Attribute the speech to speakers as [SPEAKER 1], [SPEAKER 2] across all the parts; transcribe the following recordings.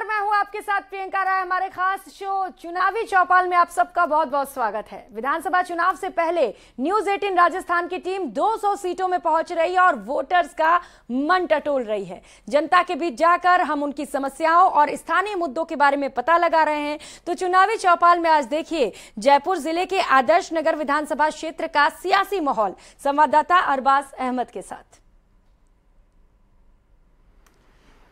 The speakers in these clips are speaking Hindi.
[SPEAKER 1] नमस्कार, मैं हूं आपके साथ प्रियंका राय। हमारे खास शो चुनावी चौपाल में आप सबका बहुत बहुत स्वागत है। विधानसभा चुनाव से पहले न्यूज 18 राजस्थान की टीम 200 सीटों में पहुंच रही है और वोटर्स का मन टटोल रही है। जनता के बीच जाकर हम उनकी समस्याओं और स्थानीय मुद्दों के बारे में पता लगा रहे हैं। तो चुनावी चौपाल में आज देखिए जयपुर जिले के आदर्श नगर विधानसभा क्षेत्र का सियासी माहौल संवाददाता अरबाज अहमद के साथ।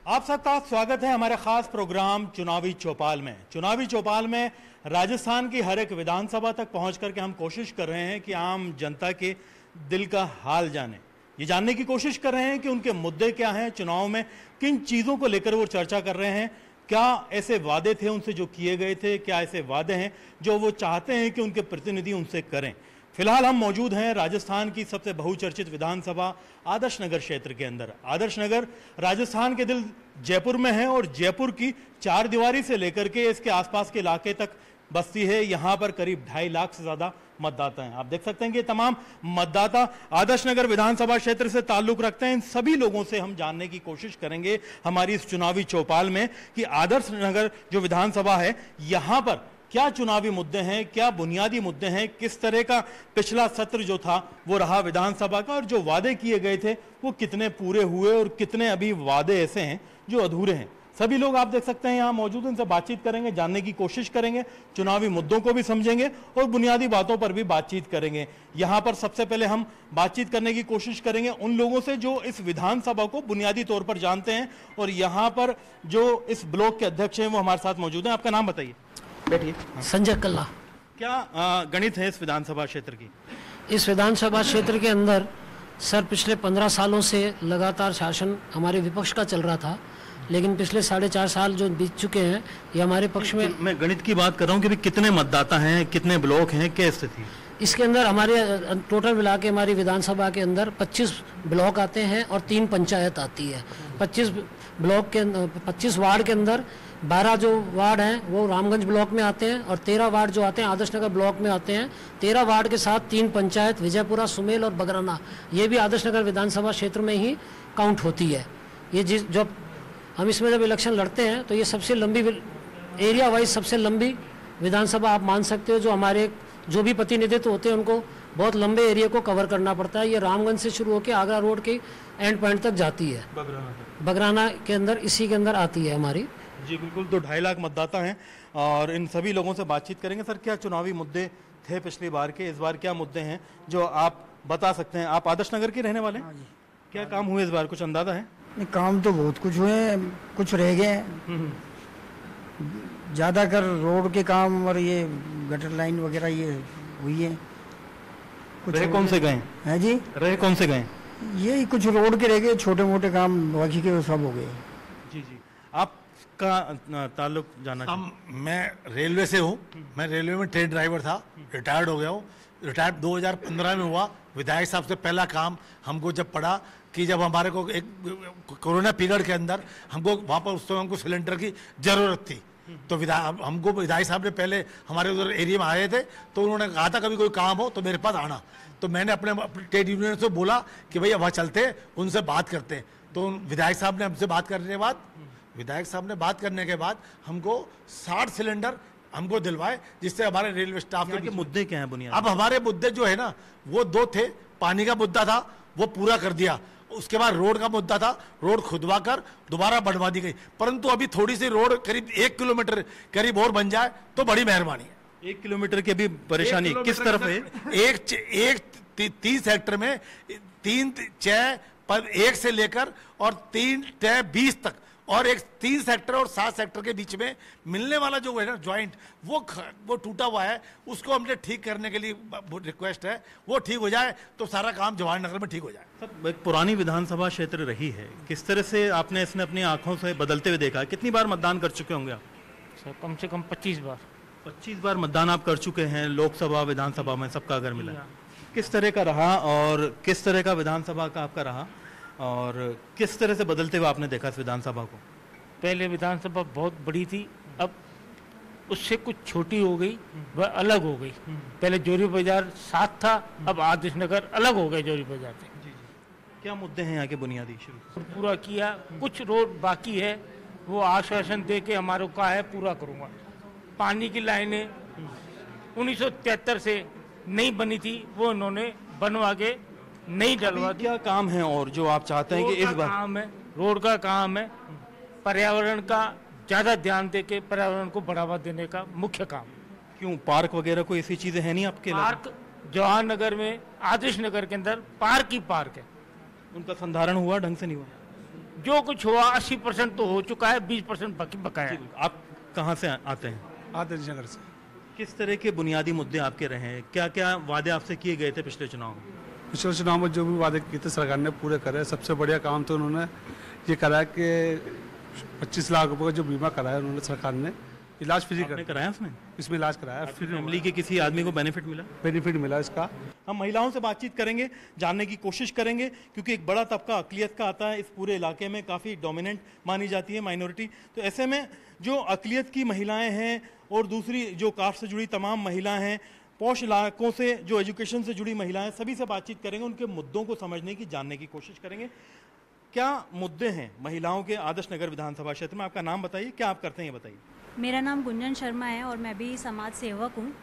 [SPEAKER 2] आप सबका स्वागत है हमारे खास प्रोग्राम चुनावी चौपाल में। चुनावी चौपाल में राजस्थान की हर एक विधानसभा तक पहुंच करके हम कोशिश कर रहे हैं कि आम जनता के दिल का हाल जाने, ये जानने की कोशिश कर रहे हैं कि उनके मुद्दे क्या हैं, चुनाव में किन चीज़ों को लेकर वो चर्चा कर रहे हैं, क्या ऐसे वादे थे उनसे जो किए गए थे, क्या ऐसे वादे हैं जो वो चाहते हैं कि उनके प्रतिनिधि उनसे करें। फिलहाल हम मौजूद हैं राजस्थान की सबसे बहुचर्चित विधानसभा आदर्श नगर क्षेत्र के अंदर। आदर्श नगर राजस्थान के दिल जयपुर में है और जयपुर की चार दीवारी से लेकर के इसके आसपास के इलाके तक बस्ती है। यहाँ पर करीब 2.5 लाख से ज्यादा मतदाता हैं। आप देख सकते हैं कि तमाम मतदाता आदर्श नगर विधानसभा क्षेत्र से ताल्लुक रखते हैं। इन सभी लोगों से हम जानने की कोशिश करेंगे हमारी इस चुनावी चौपाल में कि आदर्श नगर जो विधानसभा है यहाँ पर क्या चुनावी मुद्दे हैं, क्या बुनियादी मुद्दे हैं, किस तरह का पिछला सत्र जो था वो रहा विधानसभा का, और जो वादे किए गए थे वो कितने पूरे हुए और कितने अभी वादे ऐसे हैं जो अधूरे हैं। सभी लोग आप देख सकते हैं यहाँ मौजूद, इनसे बातचीत करेंगे, जानने की कोशिश करेंगे, चुनावी मुद्दों को भी समझेंगे और बुनियादी बातों पर भी बातचीत करेंगे। यहाँ पर सबसे पहले हम बातचीत करने की कोशिश करेंगे उन लोगों से जो इस विधानसभा को बुनियादी तौर पर जानते हैं, और यहाँ पर जो इस ब्लॉक के अध्यक्ष हैं वो हमारे साथ मौजूद हैं। आपका नाम बताइए।
[SPEAKER 3] बैठिए। संजय कल्ला।
[SPEAKER 2] क्या गणित है इस विधानसभा क्षेत्र की?
[SPEAKER 3] इस विधानसभा क्षेत्र के अंदर सर पिछले 15 सालों से लगातार शासन हमारे विपक्ष का चल रहा था, लेकिन पिछले 4.5 साल जो बीत चुके हैं ये हमारे पक्ष में।
[SPEAKER 2] मैं गणित की बात कर रहा हूँ कि कितने मतदाता हैं, कितने ब्लॉक हैं, क्या स्थिति?
[SPEAKER 3] इसके अंदर हमारे टोटल मिला के हमारी विधानसभा के अंदर 25 ब्लॉक आते हैं और 3 पंचायत आती है। 25 ब्लॉक के 25 वार्ड के अंदर 12 जो वार्ड हैं वो रामगंज ब्लॉक में आते हैं और 13 वार्ड जो आते हैं आदर्श नगर ब्लॉक में आते हैं। 13 वार्ड के साथ 3 पंचायत विजयपुरा, सुमेल और बगराना, ये भी आदर्श नगर विधानसभा क्षेत्र में ही काउंट होती है। ये जब हम इसमें जब इलेक्शन लड़ते हैं तो ये सबसे लंबी एरिया वाइज सबसे लंबी विधानसभा आप मान सकते हो। जो हमारे जो भी प्रतिनिधित्व होते हैं उनको बहुत लंबे एरिया को कवर करना पड़ता है। ये रामगंज से शुरू होकर आगरा रोड के एंड पॉइंट तक जाती है, बगराना के अंदर, इसी के अंदर आती है हमारी।
[SPEAKER 2] जी बिल्कुल। तो 2.5 लाख मतदाता हैं और इन सभी लोगों से बातचीत करेंगे। सर, क्या चुनावी मुद्दे थे पिछली बार के, इस बार क्या मुद्दे हैं जो आप बता सकते हैं? आप आदर्श नगर के रहने वाले हैं? क्या काम हुए इस बार, कुछ अंदाजा है?
[SPEAKER 4] नहीं, काम तो बहुत कुछ हुए हैं, कुछ रह गए हैं। ज्यादातर रोड के काम और ये गटर लाइन वगैरह ये हुई है।
[SPEAKER 2] कुछ रह कौन से गए
[SPEAKER 4] हैं जी?
[SPEAKER 2] रह कौन से गए?
[SPEAKER 4] ये कुछ रोड के रह गए, छोटे मोटे काम बाकी के सब हो गए।
[SPEAKER 2] जी जी। आपका ताल्लुक जाना चाहिए।
[SPEAKER 5] मैं रेलवे से हूँ। मैं रेलवे में ट्रेन ड्राइवर था, रिटायर्ड हो गया हूँ। रिटायर्ड 2015 में हुआ। विधायक साहब से पहला काम हमको जब पड़ा कि जब हमारे को एक कोरोना पीरियड के अंदर हमको वहाँ पर उस समय हमको सिलेंडर की ज़रूरत थी, तो हमको विधायक साहब ने पहले हमारे उधर एरिया में आए थे, तो उन्होंने कहा था कभी कोई काम हो तो मेरे पास आना। तो मैंने अपने ट्रेड यूनियन से बोला कि भैया वहाँ चलते, उनसे बात करते हैं। तो विधायक साहब ने हमसे बात करने के बाद हमको 60 सिलेंडर हमको दिलवाए, जिससे हमारे रेलवे स्टाफ
[SPEAKER 2] के मुद्दे क्या हैं बुनियादी?
[SPEAKER 5] अब हमारे मुद्दे जो है ना वो 2 थे। पानी का मुद्दा था, वो पूरा कर दिया। उसके बाद रोड का मुद्दा था, रोड खुदवा कर दोबारा बनवा दी गई। परंतु अभी थोड़ी सी रोड करीब 1 किलोमीटर करीब और बन जाए तो बड़ी मेहरबानी है।
[SPEAKER 2] 1 किलोमीटर की भी परेशानी किस तरफ है?
[SPEAKER 5] एक 3 सेक्टर में 3 6 पर 1 से लेकर और 3 6 20 तक, और एक 3 सेक्टर और 7 सेक्टर के बीच में मिलने वाला जो है ना ज्वाइंट, वो टूटा हुआ है। उसको हमने ठीक करने के लिए रिक्वेस्ट है, वो ठीक हो जाए तो सारा काम जवाहर नगर में ठीक हो जाए।
[SPEAKER 2] सर, एक पुरानी विधानसभा क्षेत्र रही है, किस तरह से आपने इसने अपनी आंखों से बदलते हुए देखा? कितनी बार मतदान कर चुके होंगे आप?
[SPEAKER 3] सर कम से कम 25 बार।
[SPEAKER 2] 25 बार मतदान आप कर चुके हैं, लोकसभा विधानसभा में सबका अगर मिला। किस तरह का रहा और किस तरह का विधानसभा का आपका रहा, और किस तरह से बदलते हुए आपने देखा इस विधानसभा को?
[SPEAKER 6] पहले विधानसभा बहुत बड़ी थी, अब उससे कुछ छोटी हो गई, वह अलग हो गई। पहले जोरी बाजार साथ था, अब आदर्श नगर अलग हो गए जोरी बाजार से।
[SPEAKER 2] क्या मुद्दे हैं यहाँ के बुनियादी? शुरू
[SPEAKER 6] पूरा किया, कुछ रोड बाकी है वो आश्वासन दे के हमारे को कहा है पूरा करूँगा। पानी की लाइनें 1973 से नहीं बनी थी, वो उन्होंने बनवा के नहीं डलवा दी।
[SPEAKER 2] क्या काम है और जो आप चाहते हैं कि इस बार?
[SPEAKER 6] काम है, रोड का काम है, पर्यावरण का ज़्यादा ध्यान दे के पर्यावरण को बढ़ावा देने का मुख्य काम।
[SPEAKER 2] क्यों, पार्क वगैरह कोई ऐसी चीजें हैं नहीं आपके
[SPEAKER 6] पार्क जवाहर नगर में, आदर्श नगर के अंदर पार्क ही पार्क है।
[SPEAKER 2] उनका संधारण हुआ, ढंग से नहीं हुआ?
[SPEAKER 6] जो कुछ हुआ 80% तो हो चुका है, 20% बाकी बकाया है।
[SPEAKER 2] आप कहाँ से आते हैं?
[SPEAKER 7] आदर्श नगर से।
[SPEAKER 2] किस तरह के बुनियादी मुद्दे आपके रहे हैं? क्या क्या वादे आपसे किए गए थे पिछले चुनाव में?
[SPEAKER 7] पिछले चुनाव में जो भी वादे किए थे सरकार ने पूरे करे। सबसे बढ़िया काम तो उन्होंने ये करा कि 25 लाख रुपए का जो बीमा कराया उन्होंने, सरकार ने इलाज फ्री
[SPEAKER 2] कराया उसमें?
[SPEAKER 7] इसमें इलाज कराया, फिर
[SPEAKER 2] फैमिली के किसी आदमी को बेनिफिट मिला?
[SPEAKER 7] बेनिफिट मिला इसका।
[SPEAKER 2] हम महिलाओं से बातचीत करेंगे, जानने की कोशिश करेंगे, क्योंकि एक बड़ा तबका अकलियत का आता है इस पूरे इलाके में, काफ़ी डोमिनेंट मानी जाती है माइनॉरिटी। तो ऐसे में जो अकलियत की महिलाएं हैं और दूसरी जो कास्ट से जुड़ी तमाम महिलाएं हैं, पॉश इलाकों से जो एजुकेशन से जुड़ी महिलाएं, सभी से बातचीत करेंगे, उनके मुद्दों को समझने की, जानने की कोशिश करेंगे। क्या मुद्दे हैं महिलाओं के आदर्श नगर विधानसभा क्षेत्र में? आपका नाम बताइए, क्या आप करते हैं ये बताइए।
[SPEAKER 8] मेरा नाम गुंजन शर्मा है और मैं भी समाज सेवक हूँ।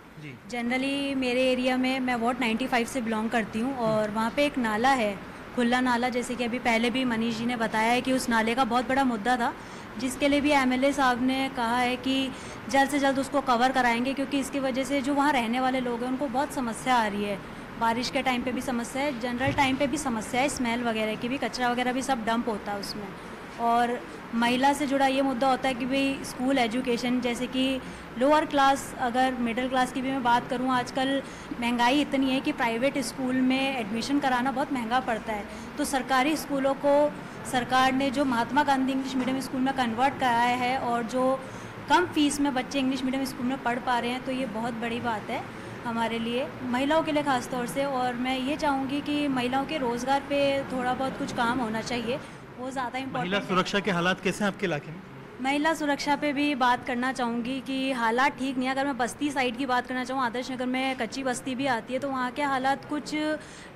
[SPEAKER 8] जनरली मेरे एरिया में मैं वार्ड 95 से बिलोंग करती हूँ और वहाँ पे एक नाला है, खुला नाला, जैसे कि अभी पहले भी मनीष जी ने बताया है कि उस नाले का बहुत बड़ा मुद्दा था, जिसके लिए भी एमएलए साहब ने कहा है कि जल्द से जल्द उसको कवर कराएंगे, क्योंकि इसकी वजह से जो वहाँ रहने वाले लोग हैं उनको बहुत समस्या आ रही है। बारिश के टाइम पे भी समस्या है, जनरल टाइम पे भी समस्या है, स्मेल वगैरह की भी, कचरा वगैरह भी सब डंप होता है उसमें। और महिला से जुड़ा ये मुद्दा होता है कि भाई स्कूल एजुकेशन, जैसे कि लोअर क्लास, अगर मिडिल क्लास की भी मैं बात करूँ, आजकल महंगाई इतनी है कि प्राइवेट स्कूल में एडमिशन कराना बहुत महंगा पड़ता है। तो सरकारी स्कूलों को सरकार ने जो Mahatma Gandhi English medium school में कन्वर्ट कराया है और जो कम फीस में बच्चे इंग्लिश मीडियम स्कूल में पढ़ पा रहे हैं, तो ये बहुत बड़ी बात है हमारे लिए, महिलाओं के लिए ख़ास तौर से। और मैं ये चाहूँगी कि महिलाओं के रोज़गार पे थोड़ा बहुत कुछ काम होना चाहिए, वो ज़्यादा इम्पोर्टेंट।
[SPEAKER 2] महिला सुरक्षा के हालात कैसे हैं आपके इलाके में?
[SPEAKER 8] महिला सुरक्षा पे भी बात करना चाहूँगी कि हालात ठीक नहीं है। अगर मैं बस्ती साइड की बात करना चाहूँ, आदर्श नगर में कच्ची बस्ती भी आती है, तो वहाँ के हालात कुछ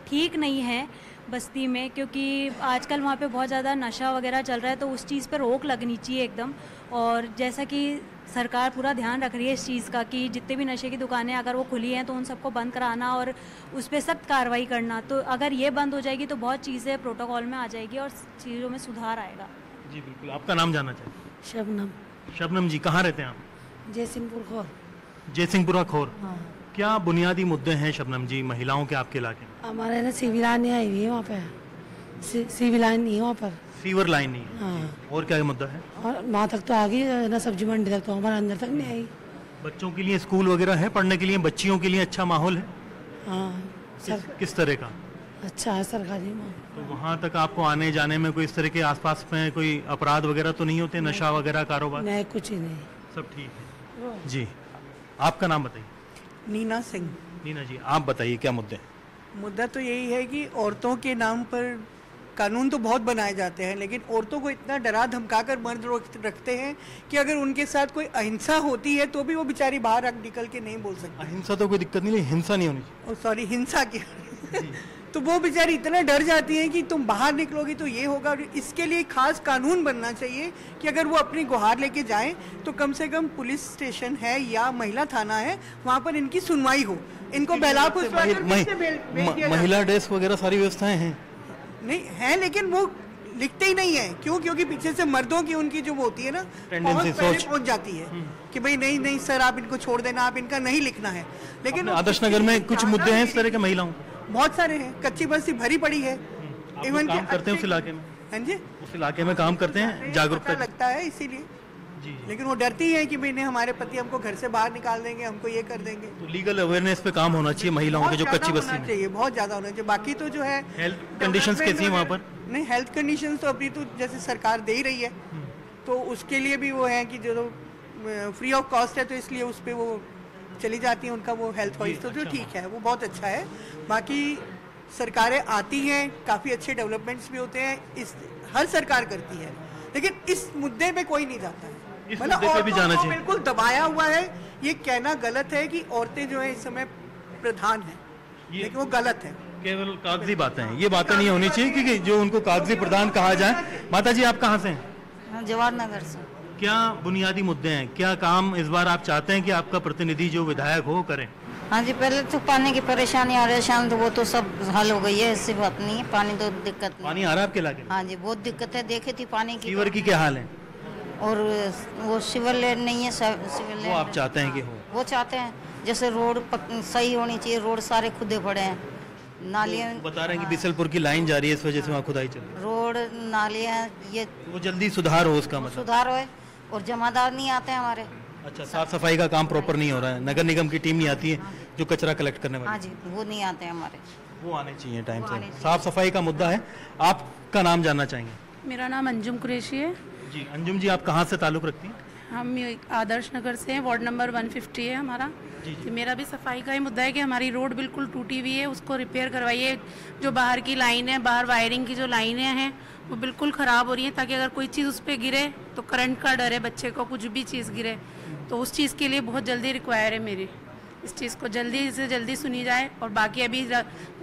[SPEAKER 8] ठीक नहीं है बस्ती में, क्योंकि आजकल वहाँ पे बहुत ज़्यादा नशा वगैरह चल रहा है, तो उस चीज़ पर रोक लगनी चाहिए एकदम। और जैसा कि सरकार पूरा ध्यान रख रही है इस चीज़ का कि जितने भी नशे की दुकानें अगर वो खुली हैं तो उन सबको बंद कराना और उस पर सख्त कार्रवाई करना। तो अगर ये बंद हो जाएगी तो बहुत चीज़ें प्रोटोकॉल में आ जाएगी और चीज़ों में सुधार आएगा।
[SPEAKER 2] जी बिल्कुल। आपका नाम जानना चाहिए?
[SPEAKER 9] शबनम।
[SPEAKER 2] शबनम जी, कहाँ रहते हैं आप?
[SPEAKER 9] जयसिंहपुर खोर।
[SPEAKER 2] जयसिंहपुरा खोर।
[SPEAKER 9] हाँ।
[SPEAKER 2] क्या बुनियादी मुद्दे हैं शबनम जी महिलाओं के आपके इलाके में?
[SPEAKER 9] हमारे ना सिविल लाइन नहीं आई हुई है वहाँ पे, सिविल लाइन नहीं है वहाँ पर,
[SPEAKER 2] सीवर लाइन नहीं है।
[SPEAKER 9] हाँ।
[SPEAKER 2] और क्या मुद्दा है?
[SPEAKER 9] और वहाँ तक तो आ गई ना, सब्जी मंडी तक, तो हमारे अंदर तक नहीं आई।
[SPEAKER 2] बच्चों के लिए स्कूल वगैरह है, पढ़ने के लिए बच्चियों के लिए अच्छा माहौल है?
[SPEAKER 9] हाँ सर।
[SPEAKER 2] किस तरह का?
[SPEAKER 9] अच्छा है सरकारी माहौल।
[SPEAKER 2] तो वहाँ तक आपको आने जाने में कोई इस तरह के आसपास में कोई अपराध वगैरह तो नहीं होते, नशा वगैरह कारोबार?
[SPEAKER 9] नहीं, कुछ ही नहीं,
[SPEAKER 2] सब ठीक है। जी, आपका नाम बताइए।
[SPEAKER 10] नीना सिंह।
[SPEAKER 2] नीना जी, आप बताइए क्या मुद्दे?
[SPEAKER 10] मुद्दा तो यही है कि औरतों के नाम पर कानून तो बहुत बनाए जाते हैं, लेकिन औरतों को इतना डरा धमकाकर मर्द रखते हैं कि अगर उनके साथ कोई अहिंसा होती है तो भी वो बेचारी बाहर निकल के नहीं बोल सकती।
[SPEAKER 2] अहिंसा तो कोई दिक्कत नहीं, हिंसा नहीं होनी चाहिए।
[SPEAKER 10] सॉरी, हिंसा की तो वो बेचारी इतना डर जाती है कि तुम बाहर निकलोगी तो ये होगा। इसके लिए खास कानून बनना चाहिए कि अगर वो अपनी गुहार लेके जाएं तो कम से कम पुलिस स्टेशन है या महिला थाना है, वहाँ पर इनकी सुनवाई हो। इनको
[SPEAKER 2] महिला डेस्क वगैरह सारी व्यवस्थाएं हैं?
[SPEAKER 10] नहीं है, लेकिन वो लिखते ही नहीं है। क्यों? क्योंकि पीछे से मर्दों की उनकी जो होती है ना, बहुत पहले पहुंच जाती है कि भाई नहीं नहीं सर, आप इनको छोड़ देना, आप इनका नहीं लिखना है। लेकिन
[SPEAKER 2] आदर्श नगर में कुछ मुद्दे हैं इस तरह के महिलाओं?
[SPEAKER 10] बहुत सारे हैं, कच्ची बस्ती भरी पड़ी है।
[SPEAKER 2] इवन काम करते हैं उस इलाके में?
[SPEAKER 10] हाँ जी,
[SPEAKER 2] उस इलाके में काम करते हैं, जागरूकता
[SPEAKER 10] लगता है इसीलिए। लेकिन वो डरती है कि भाई हमारे पति हमको घर से बाहर निकाल देंगे, हमको ये कर देंगे।
[SPEAKER 2] तो लीगल अवेयरनेस पे काम होना चाहिए महिलाओं के जो कच्ची बस्ती में।
[SPEAKER 10] चाहिए, बहुत ज्यादा होना चाहिए। बाकी तो जो है
[SPEAKER 2] हेल्थ कंडीशंस कैसी हैं वहाँ पर?
[SPEAKER 10] नहीं, हेल्थ कंडीशंस तो अभी तो जैसे सरकार दे ही रही है, तो उसके लिए भी वो है कि जो फ्री ऑफ कॉस्ट है, तो इसलिए उस पर वो चली जाती हैं, उनका वो हेल्थ वाइज तो जो ठीक है, वो बहुत अच्छा है। बाकी सरकारें आती हैं, काफ़ी अच्छे डेवलपमेंट्स भी होते हैं, इस हर सरकार करती है, लेकिन इस मुद्दे पे कोई नहीं जाता है। मतलब औरतों को बिल्कुल दबाया हुआ है। ये कहना गलत है कि औरतें जो है इस समय प्रधान है, लेकिन वो गलत है।
[SPEAKER 2] केवल कागजी बातें हैं, ये बातें नहीं होनी चाहिए कि जो उनको कागजी प्रधान कहा जाए। माता जी, आप कहाँ से हैं?
[SPEAKER 9] जवाहर नगर से।
[SPEAKER 2] क्या बुनियादी मुद्दे हैं, क्या काम इस बार आप चाहते हैं कि आपका प्रतिनिधि जो विधायक हो करें?
[SPEAKER 11] हाँ जी, पहले तो पानी की परेशानी आ रही है, तो वो तो सब हल हो गई है, ऐसी बात नहीं है। पानी तो दिक्कत नहीं।
[SPEAKER 2] पानी आ रहा है आपके इलाके में?
[SPEAKER 11] हाँ जी, बहुत दिक्कत है, देखे थी पानी की।
[SPEAKER 2] सीवर की क्या हाल है?
[SPEAKER 11] और वो सिविल लाइन नहीं है, सिविल
[SPEAKER 2] वो आप चाहते हैं कि हो?
[SPEAKER 11] वो चाहते हैं, जैसे रोड सही होनी चाहिए, रोड सारे खुदे पड़े हैं, नालियाँ
[SPEAKER 2] तो बता रहे हैं कि बिसलपुर की लाइन जा रही है, इस वजह से वहाँ खुदाई चल रही है।
[SPEAKER 11] रोड नालियाँ ये
[SPEAKER 2] वो जल्दी सुधार हो, उसका मतलब
[SPEAKER 11] सुधार हो। और जमादार नहीं आते हैं हमारे।
[SPEAKER 2] अच्छा, साफ सफाई का काम प्रॉपर नहीं हो रहा है, नगर निगम की टीम नहीं आती है जो कचरा कलेक्ट करने वाली?
[SPEAKER 11] हाँ जी, वो नहीं आते हैं हमारे।
[SPEAKER 2] वो आने चाहिए टाइम से। साफ सफाई का मुद्दा है। आपका नाम जानना चाहेंगे?
[SPEAKER 12] मेरा नाम अंजुम कुरैशी है।
[SPEAKER 2] जी अंजुम जी, आप कहाँ से ताल्लुक़ रखती हैं?
[SPEAKER 12] हम आदर्श नगर से हैं, वार्ड नंबर 150 है हमारा। तो मेरा भी सफाई का ही मुद्दा है कि हमारी रोड बिल्कुल टूटी हुई है, उसको रिपेयर करवाइए। जो बाहर की लाइन है, बाहर वायरिंग की जो लाइनें हैं वो बिल्कुल ख़राब हो रही हैं, ताकि अगर कोई चीज़ उस पर गिरे तो करंट का डर है, बच्चे को कुछ भी चीज़ गिरे, तो उस चीज़ के लिए बहुत जल्दी रिक्वायर है मेरी। इस चीज़ को जल्दी से जल्दी सुनी जाए। और बाकी अभी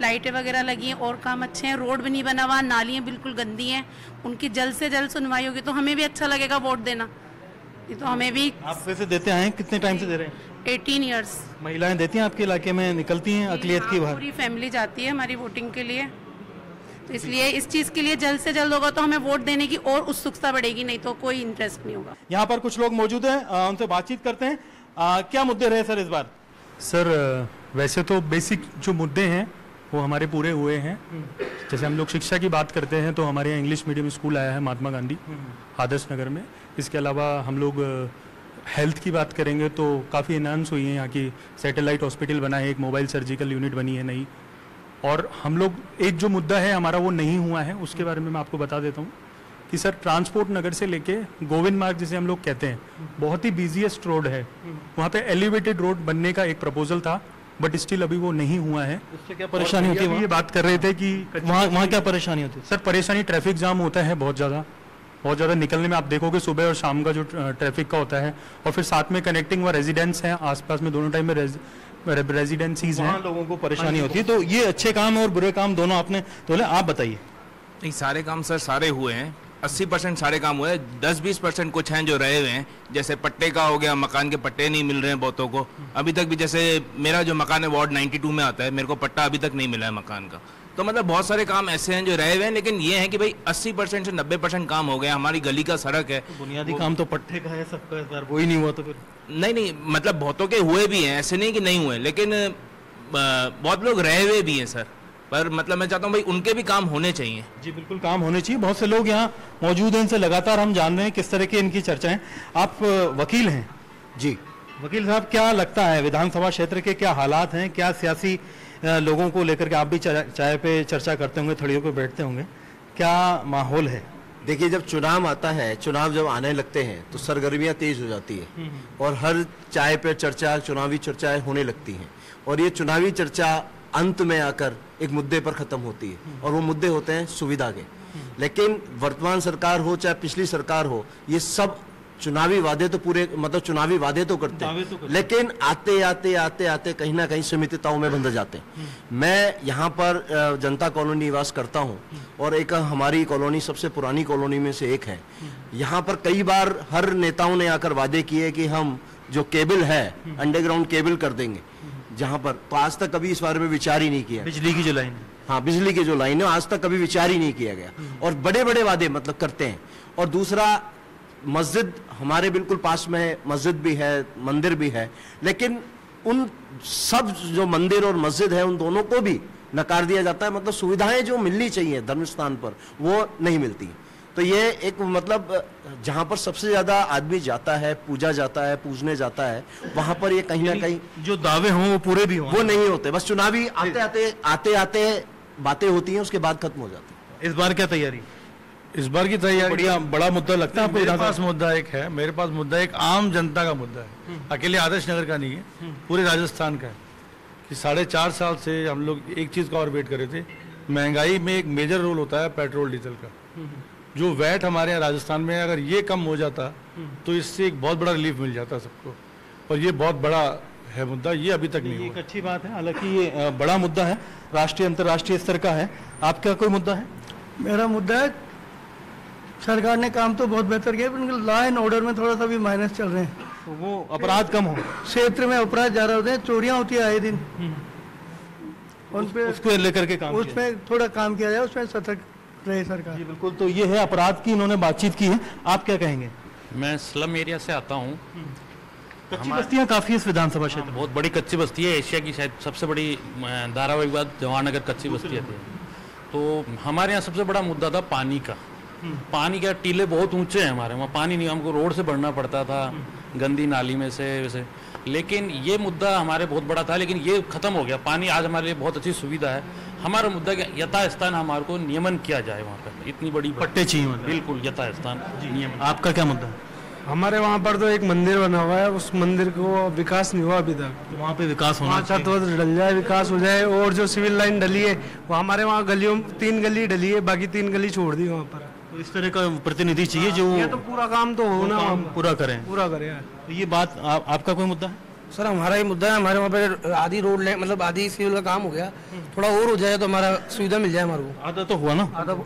[SPEAKER 12] लाइटें वगैरह लगी हैं और काम अच्छे हैं, रोड भी नहीं बना हुआ, नालियाँ बिल्कुल गंदी हैं, उनकी जल्द से जल्द सुनवाई होगी तो हमें भी अच्छा लगेगा वोट देना। ये तो हमें भी।
[SPEAKER 2] आप वैसे देते आए हैं, कितने टाइम से दे रहे हैं?
[SPEAKER 12] 18 ईयर्स।
[SPEAKER 2] महिलाएं देती हैं आपके इलाके में, निकलती हैं अकलियत की बाहर?
[SPEAKER 12] पूरी फैमिली जाती है हमारी वोटिंग के लिए, तो इसलिए इस चीज़ के लिए जल्द से जल्द होगा तो हमें वोट देने की और उत्सुकता बढ़ेगी, नहीं तो कोई इंटरेस्ट नहीं होगा।
[SPEAKER 2] यहाँ पर कुछ लोग मौजूद हैं, उनसे बातचीत करते हैं। क्या मुद्दे रहे सर इस बार?
[SPEAKER 13] सर वैसे तो बेसिक जो मुद्दे हैं वो हमारे पूरे हुए हैं। जैसे हम लोग शिक्षा की बात करते हैं तो हमारे यहाँ इंग्लिश मीडियम स्कूल आया है महात्मा गांधी आदर्श नगर में। इसके अलावा हम लोग हेल्थ की बात करेंगे तो काफ़ी इन्हांस हुई है, यहाँ की सैटेलाइट हॉस्पिटल बना है, एक मोबाइल सर्जिकल यूनिट बनी है नई। और हम लोग एक जो मुद्दा है हमारा वो नहीं हुआ है, उसके बारे में मैं आपको बता देता हूँ कि सर ट्रांसपोर्ट नगर से लेके गोविंद मार्ग जिसे हम लोग कहते हैं, बहुत ही बिजीएस्ट रोड है, वहाँ पे एलिवेटेड रोड बनने का एक प्रपोजल था, बट स्टिल अभी वो नहीं हुआ है।
[SPEAKER 2] उससे क्या परेशानी होती है?
[SPEAKER 13] ये बात कर रहे थे कि
[SPEAKER 2] वहाँ क्या परेशानी होती है?
[SPEAKER 13] सर परेशानी ट्रैफिक जाम होता है बहुत ज़्यादा निकलने में। आप देखोगे सुबह और शाम का जो ट्रैफिक का होता है, और फिर साथ में कनेक्टिंग व रेजिडेंस हैं आसपास में, दोनों टाइम में रेजिडेंसीज हैं,
[SPEAKER 2] लोगों को परेशानी होती है। तो ये अच्छे काम और बुरे काम दोनों आपने तो आप बताइए।
[SPEAKER 14] नहीं, सारे काम सर सारे हुए हैं, 80% सारे काम हुए हैं, 10-20% कुछ हैं जो रहे हुए हैं। जैसे पट्टे का हो गया, मकान के पट्टे नहीं मिल रहे हैं बहुतों को अभी तक भी। जैसे मेरा जो मकान है वार्ड 92 में आता है, मेरे को पट्टा अभी तक नहीं मिला है मकान का। तो मतलब बहुत सारे काम ऐसे हैं जो रहे हुए हैं, लेकिन ये है कि भाई 80% से 90% काम हो गया। हमारी गली का सड़क है,
[SPEAKER 2] बुनियादी काम तो पट्टे का है सबका, इस बार वो ही नहीं हुआ तो फिर?
[SPEAKER 14] नहीं, मतलब बहुतों के हुए भी हैं, ऐसे नहीं कि नहीं हुए, लेकिन बहुत लोग रहे हुए भी हैं सर। पर मतलब मैं चाहता हूँ भाई उनके भी काम होने चाहिए।
[SPEAKER 2] जी बिल्कुल, काम होने चाहिए। बहुत से लोग यहाँ मौजूद हैं, इनसे लगातार हम जान रहे हैं किस तरह की इनकी चर्चाएं। आप वकील हैं?
[SPEAKER 15] जी।
[SPEAKER 2] वकील साहब, क्या लगता है विधानसभा क्षेत्र के क्या हालात हैं? क्या सियासी लोगों को लेकर के आप भी चाय पे चर्चा करते होंगे, थड़ियों पे बैठते होंगे, क्या माहौल है?
[SPEAKER 15] देखिए, जब चुनाव आता है, चुनाव जब आने लगते हैं तो सरगर्मियां तेज हो जाती है और हर चाय पे चर्चा, चुनावी चर्चाएं होने लगती हैं, और ये चुनावी चर्चा अंत में आकर एक मुद्दे पर खत्म होती है, और वो मुद्दे होते हैं सुविधा के। लेकिन वर्तमान सरकार हो चाहे पिछली सरकार हो, ये सब चुनावी वादे तो पूरे, मतलब चुनावी वादे तो करते हैं, लेकिन आते आते आते आते कहीं ना कहीं सीमितताओं में बंध जाते हैं। मैं यहाँ पर जनता कॉलोनी निवास करता हूँ, और एक हमारी कॉलोनी सबसे पुरानी कॉलोनी में से एक है। यहाँ पर कई बार हर नेताओं ने आकर वादे किए कि हम जो केबल है अंडरग्राउंड केबल कर देंगे जहाँ पर, तो आज तक कभी इस बारे में विचार ही नहीं किया।
[SPEAKER 2] बिजली की जो लाइन है,
[SPEAKER 15] हाँ, बिजली की जो लाइन है, आज तक कभी विचार ही नहीं किया गया, और बड़े बड़े वादे मतलब करते हैं। और दूसरा, मस्जिद हमारे बिल्कुल पास में है, मस्जिद भी है, मंदिर भी है, लेकिन उन सब जो मंदिर और मस्जिद है उन दोनों को भी नकार दिया जाता है। मतलब सुविधाएं जो मिलनी चाहिए धर्म स्थान पर वो नहीं मिलती। तो ये एक मतलब जहाँ पर सबसे ज्यादा आदमी जाता है, पूजा जाता है, पूजने जाता है, वहां पर ये कहीं ना कहीं
[SPEAKER 2] जो दावे हों वो पूरे भी हों,
[SPEAKER 15] वो नहीं होते। बस चुनावी आते आते बातें होती हैं, उसके बाद खत्म हो जाती है।
[SPEAKER 2] इस बार क्या तैयारी?
[SPEAKER 5] इस बार की तैयारी
[SPEAKER 2] बड़ा मुद्दा लगता है?
[SPEAKER 5] मेरे पास मुद्दा एक है, मेरे पास मुद्दा एक आम जनता का मुद्दा है, अकेले आदर्श नगर का नहीं है, पूरे राजस्थान का है। कि 4.5 साल से हम लोग एक चीज का और वेट कर रहे थे। महंगाई में एक मेजर रोल होता है पेट्रोल डीजल का। जो वैट हमारे यहाँ राजस्थान में, अगर ये कम हो जाता तो इससे एक बहुत बड़ा रिलीफ मिल जाता सबको, और ये बहुत बड़ा है मुद्दा, ये अभी तक नहीं हुआ।
[SPEAKER 2] एक अच्छी बात है, हालांकि ये बड़ा मुद्दा है, राष्ट्रीय अंतर्राष्ट्रीय स्तर का है। आपका कोई मुद्दा है?
[SPEAKER 4] मेरा मुद्दा है
[SPEAKER 16] सरकार ने काम तो बहुत बेहतर किया, पर लॉ एंड ऑर्डर में थोड़ा सा भी माइनस चल रहे हैं।
[SPEAKER 2] तो वो अपराध कम हो,
[SPEAKER 16] क्षेत्र में अपराध ज्यादा होते हैं, चोरियां होती है आए दिन, उन पे
[SPEAKER 2] उसको लेकर के काम,
[SPEAKER 16] उसमें थोड़ा काम किया जाए, उसमें सतर्क रहे सरकार।
[SPEAKER 2] जी बिल्कुल। तो ये है अपराध की इन्होंने बातचीत की है, आप क्या कहेंगे?
[SPEAKER 17] मैं स्लम एरिया से आता हूँ।
[SPEAKER 2] कच्ची बस्तियां काफी इस विधानसभा क्षेत्र,
[SPEAKER 17] बहुत बड़ी कच्ची बस्ती है, एशिया की शायद सबसे बड़ी धारावाहिक बात जवाहरनगर कच्ची बस्ती है। तो हमारे यहाँ सबसे बड़ा मुद्दा था पानी का। पानी का टीले बहुत ऊंचे हैं हमारे वहाँ, पानी नहीं, हमको रोड से भरना पड़ता था गंदी नाली में से वैसे। लेकिन ये मुद्दा हमारे बहुत बड़ा था, लेकिन ये खत्म हो गया। पानी आज हमारे लिए बहुत अच्छी सुविधा है। हमारा मुद्दा क्या, यथास्थान हमारे को नियमन किया जाए वहाँ पर, इतनी बड़ी
[SPEAKER 2] पट्टे चाहिए,
[SPEAKER 17] बिल्कुल यथास्थान नियमन।
[SPEAKER 2] आपका क्या मुद्दा?
[SPEAKER 18] हमारे वहाँ पर तो एक मंदिर बना हुआ है, उस मंदिर को विकास नहीं हुआ अभी तक।
[SPEAKER 2] वहाँ पे विकास होना
[SPEAKER 18] चाहिए, छत डल जाए, विकास हो जाए। और जो सिविल लाइन डली है वो हमारे वहाँ गलियों 3 गली डली है, बाकी 3 गली छोड़ दी वहाँ पर।
[SPEAKER 2] तो इस तरह का प्रतिनिधि चाहिए जो
[SPEAKER 18] ये तो पूरा काम तो हो ना,
[SPEAKER 2] पूरा करें। तो ये बात आपका कोई मुद्दा है?
[SPEAKER 19] सर हमारा ये मुद्दा है, हमारे वहाँ पे आधी रोड मतलब आधी सिविल का काम हो गया, थोड़ा और हो जाए तो हमारा सुविधा मिल जाए हमारे को।
[SPEAKER 2] आधा तो हुआ ना?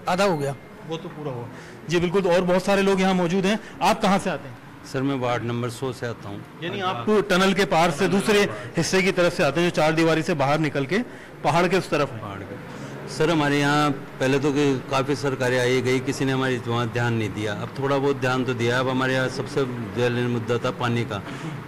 [SPEAKER 19] आधा हो गया,
[SPEAKER 2] वो तो पूरा हुआ। जी बिल्कुल। और बहुत सारे लोग यहाँ मौजूद हैं। आप कहाँ से आते हैं?
[SPEAKER 20] सर मैं वार्ड नंबर 100 से आता हूँ।
[SPEAKER 2] यानी आप टनल के पार से दूसरे हिस्से की तरफ से आते हैं, जो 4 दीवारी से बाहर निकल के पहाड़ के उस तरफ है।
[SPEAKER 20] पहाड़ के सर हमारे यहाँ पहले तो काफ़ी सरकारें आई गई, किसी ने हमारी वहाँ ध्यान नहीं दिया। अब थोड़ा बहुत ध्यान तो दिया। अब हमारे यहाँ सबसे ज्वलनीय मुद्दा था पानी का।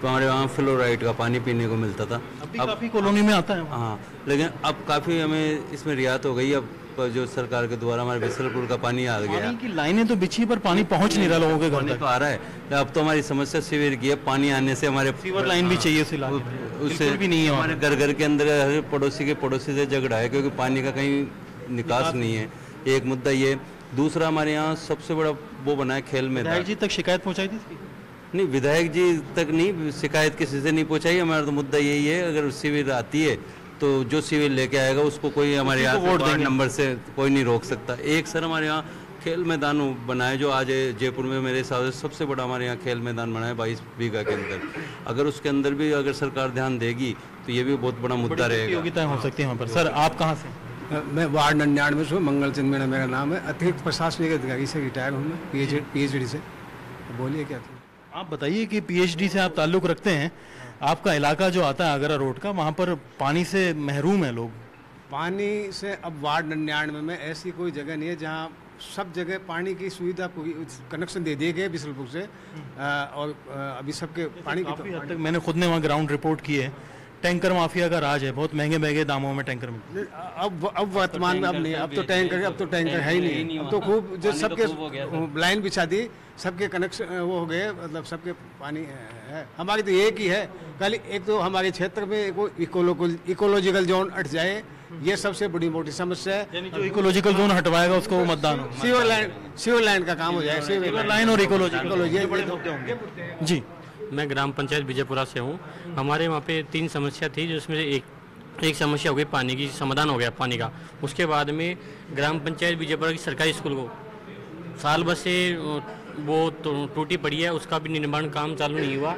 [SPEAKER 20] तो हमारे वहाँ फ्लोराइड का पानी पीने को मिलता था,
[SPEAKER 2] अब काफ़ी कॉलोनी में आता है।
[SPEAKER 20] हाँ, लेकिन अब काफ़ी हमें इसमें रियायत हो गई। अब जो सरकार के द्वारा हमारे बिसलपुर का पानी आ गया।
[SPEAKER 2] पानी की लाइनें तो बिछी पर पानी पहुंच नहीं रहा लोगों के घर तक।
[SPEAKER 20] तो आ रहा है। अब तो हमारी समस्या सीवर की है, पानी आने से हमारे
[SPEAKER 2] सीवर लाइन भी चाहिए
[SPEAKER 20] उससे भी नहीं है। हमारे घर के अंदर हर पड़ोसी के पड़ोसी से झगड़ा है, क्योंकि पानी का कहीं निकास नहीं है। एक मुद्दा ये। दूसरा हमारे यहाँ सबसे बड़ा वो बना है खेल मैदान।
[SPEAKER 2] विधायक जी तक शिकायत पहुँचाई थी?
[SPEAKER 20] नहीं, विधायक जी तक नहीं, शिकायत किसी से नहीं पहुँचाई। हमारा तो मुद्दा यही है, अगर सीवर आती है तो जो सिविल लेके आएगा उसको कोई हमारे यहाँ वार्ड नंबर से कोई नहीं रोक सकता। एक सर हमारे यहाँ खेल मैदान बना है, जो आज जयपुर में मेरे हिसाब से सबसे बड़ा हमारे यहाँ खेल मैदान बना है 22 बीघा के अंदर। अगर उसके अंदर भी अगर सरकार ध्यान देगी तो ये भी बहुत बड़ा मुद्दा रहेगा।
[SPEAKER 2] प्रतियोगिताएं हो सकती है वहाँ पर। सर आप कहाँ से?
[SPEAKER 18] मैं वार्ड 99 से मंगल चंद मेरा नाम है, अतिरिक्त प्रशासनिक अधिकारी से रिटायर हूँ मैं, PhD से। बोलिए क्या था?
[SPEAKER 2] आप बताइए कि PhD से आप ताल्लुक़ रखते हैं, आपका इलाका जो आता है आगरा रोड का, वहाँ पर पानी से महरूम है लोग।
[SPEAKER 18] पानी से अब वार्ड 99 में ऐसी कोई जगह नहीं है जहाँ सब जगह पानी की सुविधा कनेक्शन दे दिए गए बिसलपुर से। और अभी सबके पानी
[SPEAKER 2] काफ़ी हद तक मैंने खुद ने वहाँ ग्राउंड रिपोर्ट की है। टैंकर माफिया का राज है, बहुत महंगे दामों में टैंकर मिलते हैं।
[SPEAKER 18] अब वर्तमान में अब नहीं, अब तो टैंकर है ही नहीं। अब तो खूब जो सबके लाइन बिछा दी, सबके कनेक्शन वो हो गए, मतलब सबके पानी है। हमारी तो एक ही है, कल एक तो हमारे क्षेत्र में इकोलॉजिकल जोन हट जाए, ये सबसे बड़ी मोटी समस्या है।
[SPEAKER 2] यानी जो इकोलॉजिकल जोन हटवाएगा उसको मतदान हो।
[SPEAKER 18] सीवर लाइन का काम हो जाए,
[SPEAKER 2] सीवर लाइन और इकोलॉजी। जी
[SPEAKER 21] मैं ग्राम पंचायत विजयपुरा से हूँ। हमारे वहाँ पे 3 समस्या थी, जिसमें एक समस्या हो गई पानी की, समाधान हो गया पानी का। उसके बाद में ग्राम पंचायत विजयपुरा की सरकारी स्कूल को साल भर से वो टूटी पड़ी है, उसका भी निर्माण काम चालू नहीं हुआ।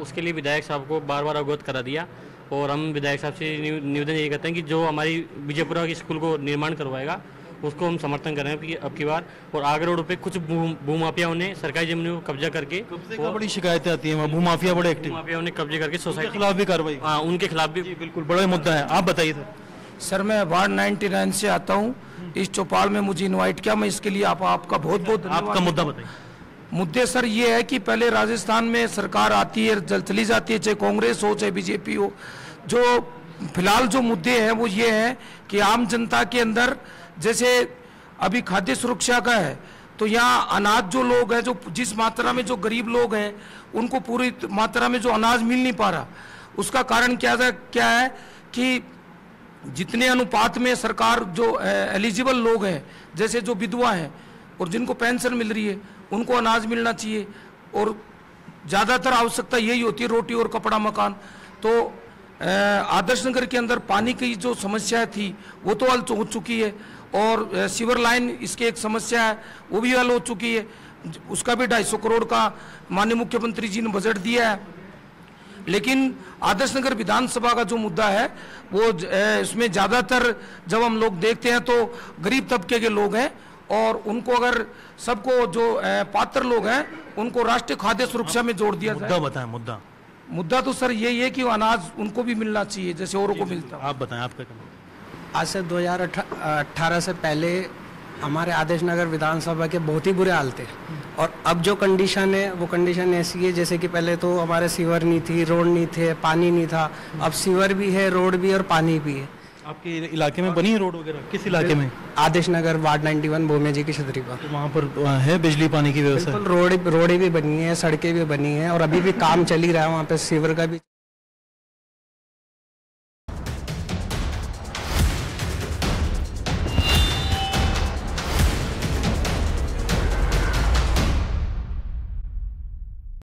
[SPEAKER 21] उसके लिए विधायक साहब को बार अवगत करा दिया, और हम विधायक साहब से निवेदन ये करते हैं कि जो हमारी विजयपुरा की स्कूल को निर्माण करवाएगा उसको हम समर्थन कर रहे हैं अब की बार। और आगरा रोड पे कुछ भूमाफियाओं ने सरकारी जमीनों को कब्जा करके,
[SPEAKER 2] बड़ी शिकायतें आती हैं, भूमाफिया बड़े एक्टिव,
[SPEAKER 21] भूमाफियाओं ने कब्जे करके सोसाइटी
[SPEAKER 2] के खिलाफ भी कार्रवाई।
[SPEAKER 21] हाँ, उनके खिलाफ भी
[SPEAKER 2] बिल्कुल बड़ा मुद्दा है। आप बताइए सर।
[SPEAKER 22] सर मैं वार्ड 99 से आता हूँ, इस चौपाल में मुझे इन्वाइट किया, मैं इसके लिए आपका बहुत धन्यवाद।
[SPEAKER 2] आपका मुद्दा बताइए।
[SPEAKER 22] मुद्दे सर ये है कि पहले राजस्थान में सरकार आती है चली जाती है, चाहे कांग्रेस हो चाहे बीजेपी हो। जो फिलहाल जो मुद्दे हैं वो ये हैं कि आम जनता के अंदर, जैसे अभी खाद्य सुरक्षा का है, तो यहाँ अनाज जो लोग हैं, जो जिस मात्रा में जो गरीब लोग हैं उनको पूरी मात्रा में जो अनाज मिल नहीं पा रहा, उसका कारण क्या है कि जितने अनुपात में सरकार जो एलिजिबल लोग हैं, जैसे जो विधवा हैं और जिनको पेंशन मिल रही है, उनको अनाज मिलना चाहिए। और ज़्यादातर आवश्यकता यही होती है, रोटी और कपड़ा मकान। तो आदर्श नगर के अंदर पानी की जो समस्या थी वो तो हल हो चुकी है, और सीवर लाइन इसकी एक समस्या है वो भी हल हो चुकी है। उसका भी 250 करोड़ का माननीय मुख्यमंत्री जी ने बजट दिया है। लेकिन आदर्श नगर विधानसभा का जो मुद्दा है वो इसमें ज़्यादातर जब हम लोग देखते हैं तो गरीब तबके के लोग हैं, और उनको अगर सबको जो पात्र लोग हैं उनको राष्ट्रीय खाद्य सुरक्षा में जोड़ दिया जाए।
[SPEAKER 2] मुद्दा बताएं, मुद्दा
[SPEAKER 22] तो सर यही है कि अनाज उनको भी मिलना चाहिए जैसे औरों को मिलता।
[SPEAKER 2] आप बताएं, आपका क्या?
[SPEAKER 1] आज से 2018 से पहले हमारे आदेश नगर विधानसभा के बहुत ही बुरे हाल थे, और अब जो कंडीशन है वो कंडीशन ऐसी है जैसे कि पहले तो हमारे सीवर नहीं थी, रोड नहीं थे, पानी नहीं था। अब सीवर भी है, रोड भी और पानी भी है।
[SPEAKER 2] आपके इलाके में बनी है रोड वगैरह? किस इलाके में?
[SPEAKER 1] आदेश नगर वार्ड 91 भूमे जी की छतरी पर।
[SPEAKER 2] तो वहाँ पर है बिजली पानी की व्यवस्था?
[SPEAKER 1] बिल्कुल, रोडें भी बनी है, सड़कें भी बनी है और अभी भी काम चल ही रहा है वहाँ पे, सीवर का भी।